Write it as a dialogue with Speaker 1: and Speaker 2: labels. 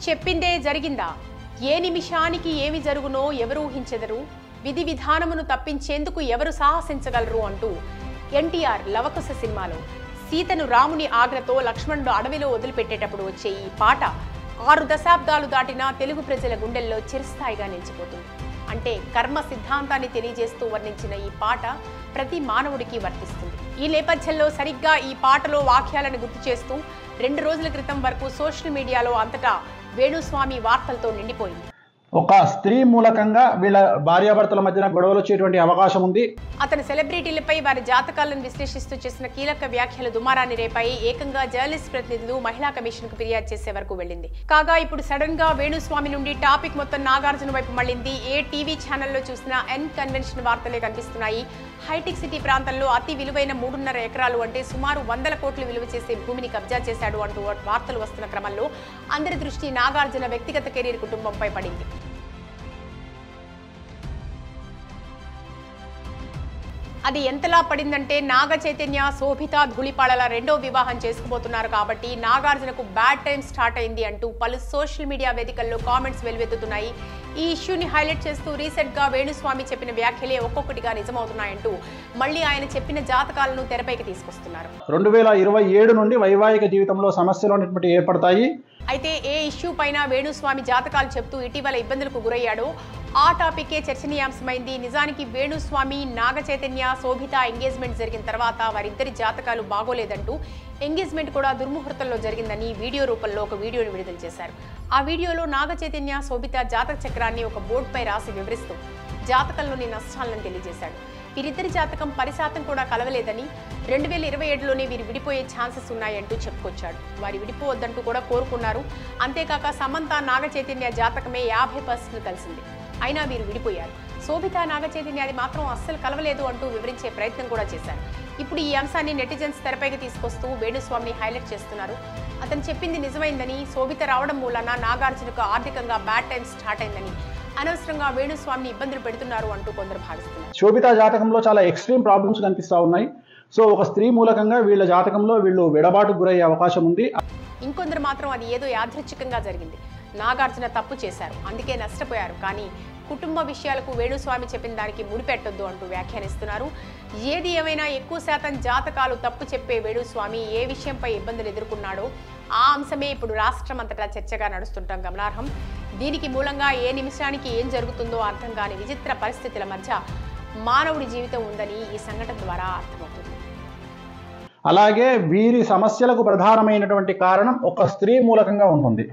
Speaker 1: చెప్పిందే జరిగిందా? ఏ నిమిషానికి ఏమి జరుగునో ఎవరు ఊహించెదరు? విధి విధానమును తప్పించేందుకు ఎవరు సాహసించగలరు అంటూ ఎన్టీఆర్ లవకుశ సినిమాలో సీతను రాముని ఆజ్ఞతో లక్ష్మణుడు అడవిలో వదిలిపెట్టేటప్పుడు వచ్చే ఈ పాట 6 దశాబ్దాలు దాటినా తెలుగు ప్రజల గుండెల్లో చిరస్థాయిగా నిలిచిపోతుంది. అంటే కర్మ సిద్ధాంతాన్ని తెలియజేస్తూ వర్ణించిన ఈ పాట ప్రతి మానవుడికి వర్తిస్తుంది. ఈ నేపథ్యంలో సరిగ్గా ఈ పాటలో వాక్యాలను గుర్తు చేస్తూ 2 రోజుల క్రితం వరకు సోషల్ మీడియాలో అంతటా వేణుస్వామి వార్తలతో నిండిపోయింది.
Speaker 2: ఒక స్త్రీ మూలకంగా వీళ్ళ భార్యాభర్తల మధ్యన గొడవలు వచ్చేటువంటి అవకాశం ఉంది.
Speaker 1: అతను సెలబ్రిటీలపై వారి జాతకాలను విశ్లేషిస్తూ చేసిన కీలక వ్యాఖ్యలు దుమారాన్ని రేపాయి. ఏకంగా జర్నలిస్ట్ ప్రతినిధులు మహిళా కమిషన్ కు ఫిర్యాదు చేసే వరకు వెళ్ళింది. కాగా ఇప్పుడు సడన్ గా వేణుస్వామి నుండి టాపిక్ మొత్తం నాగార్జున వైపు మళ్ళింది. ఏ టీవీ ఛానల్లో చూసినా ఎన్ కన్వెన్షన్ వార్తలే కనిపిస్తున్నాయి. హైటెక్ సిటీ ప్రాంతంలో అతి విలువైన 3.5 ఎకరాలు అంటే సుమారు 100 కోట్లు విలువ చేసే భూమిని కబ్జా చేశాడు అంటూ వార్తలు వస్తున్న క్రమంలో అందరి దృష్టి నాగార్జున వ్యక్తిగత కెరీర్ కుటుంబంపై పడింది. అది ఎంతలా పడిందంటే నాగ చైతన్య శోభిత ధూళిపాళల 2వ వివాహం చేసుకుపోతున్నారు కాబట్టి నాగార్జునకు బ్యాడ్ టైం స్టార్ట్ అయింది అంటూ పలు సోషల్ మీడియా వేదికల్లో కామెంట్స్ వెలువెత్తుతున్నాయి. ఈ ఇష్యూని హైలైట్ చేస్తూ రీసెంట్ గా వేణుస్వామి చెప్పిన వ్యాఖ్యలే ఒక్కొక్కటిగా నిజమవుతున్నాయంటూ మళ్ళీ ఆయన చెప్పిన జాతకాలను తెరపైకి తీసుకొస్తున్నారు.
Speaker 2: 2027 నుండి వైవాహిక జీవితంలో సమస్యలు అనేటువంటి ఏర్పడతాయి.
Speaker 1: అయితే ఏ ఇష్యూ పైన వేణుస్వామి జాతకాలు చెప్తూ ఇటీవల ఇబ్బందులకు గురయ్యాడో ఆ టాపికే చర్చనీయాంశమైంది. నిజానికి వేణుస్వామి నాగ చైతన్య శోభిత ఎంగేజ్మెంట్ జరిగిన తర్వాత వారిద్దరి జాతకాలు బాగోలేదంటూ ఎంగేజ్మెంట్ కూడా దుర్ముహూర్తంలో జరిగిందని వీడియో రూపంలో ఒక వీడియోని విడుదల చేశారు. ఆ వీడియోలో నాగ చైతన్య శోభిత జాతక చక్రాన్ని ఒక బోర్డుపై రాసి వివరిస్తూ జాతకంలోని నష్టాలను తెలియజేశాడు. వీరిద్దరి జాతకం 10% కూడా కలవలేదని 2027లోనే వీరు విడిపోయే ఛాన్సెస్ ఉన్నాయంటూ చెప్పుకొచ్చాడు. వారి విడిపోవద్దంటూ కూడా కోరుకున్నారు. అంతేకాక సమంత నాగ చైతన్య జాతకమే 50% కలిసింది. అయినా వీరు విడిపోయారు. శోభిత నాగ చైతన్యాది మాత్రం అస్సలు కలవలేదు అంటూ వివరించే ప్రయత్నం కూడా చేశారు. ఇప్పుడు ఈ అంశాన్ని నెటిజన్స్ తెరపైకి తీసుకొస్తూ వేణుస్వామిని హైలైట్ చేస్తున్నారు. అతను చెప్పింది నిజమైందని, శోభిత రావడం మూలన నాగార్జునకు ఆర్థికంగా బ్యాడ్ టైం స్టార్ట్ అయిందని, అనవసరంగా వేణుస్వామిని ఇబ్బందులు పెడుతున్నారు అంటూ కొందరు భావిస్తున్నారు.
Speaker 2: శోభిత జాతకంలో చాలా ఎక్స్ట్రీమ్ ప్రాబ్లమ్స్ కనిపిస్తూ ఉన్నాయి. సో ఒక స్త్రీ మూలకంగా వీళ్ళ జాతకంలో వీళ్ళు విడబాటుకు గురయ్యే అవకాశం ఉంది.
Speaker 1: ఇంకొందరు మాత్రం అది ఏదో యాదృచ్ఛికంగా జరిగింది, నాగార్జున తప్పు చేశారు అందుకే నష్టపోయారు, కానీ కుటుంబ విషయాలకు వేణుస్వామి చెప్పిన దానికి ముడిపెట్టొద్దు అంటూ వ్యాఖ్యానిస్తున్నారు. ఏది ఏమైనా ఎక్కువ శాతం జాతకాలు తప్పు చెప్పే వేణుస్వామి ఏ విషయంపై ఇబ్బందులు ఎదుర్కొన్నాడో ఆ అంశమే ఇప్పుడు రాష్ట్రం అంతటా చర్చగా నడుస్తుండటం గమనార్హం. దీనికి మూలంగా ఏ నిమిషానికి ఏం జరుగుతుందో అర్థం కాని విచిత్ర పరిస్థితుల మధ్య మానవుడి జీవితం ఉందని ఈ సంఘటన ద్వారా అర్థమవుతుంది.
Speaker 2: అలాగే వీరి సమస్యలకు ప్రధానమైనటువంటి కారణం ఒక స్త్రీ మూలకంగా ఉంటుంది.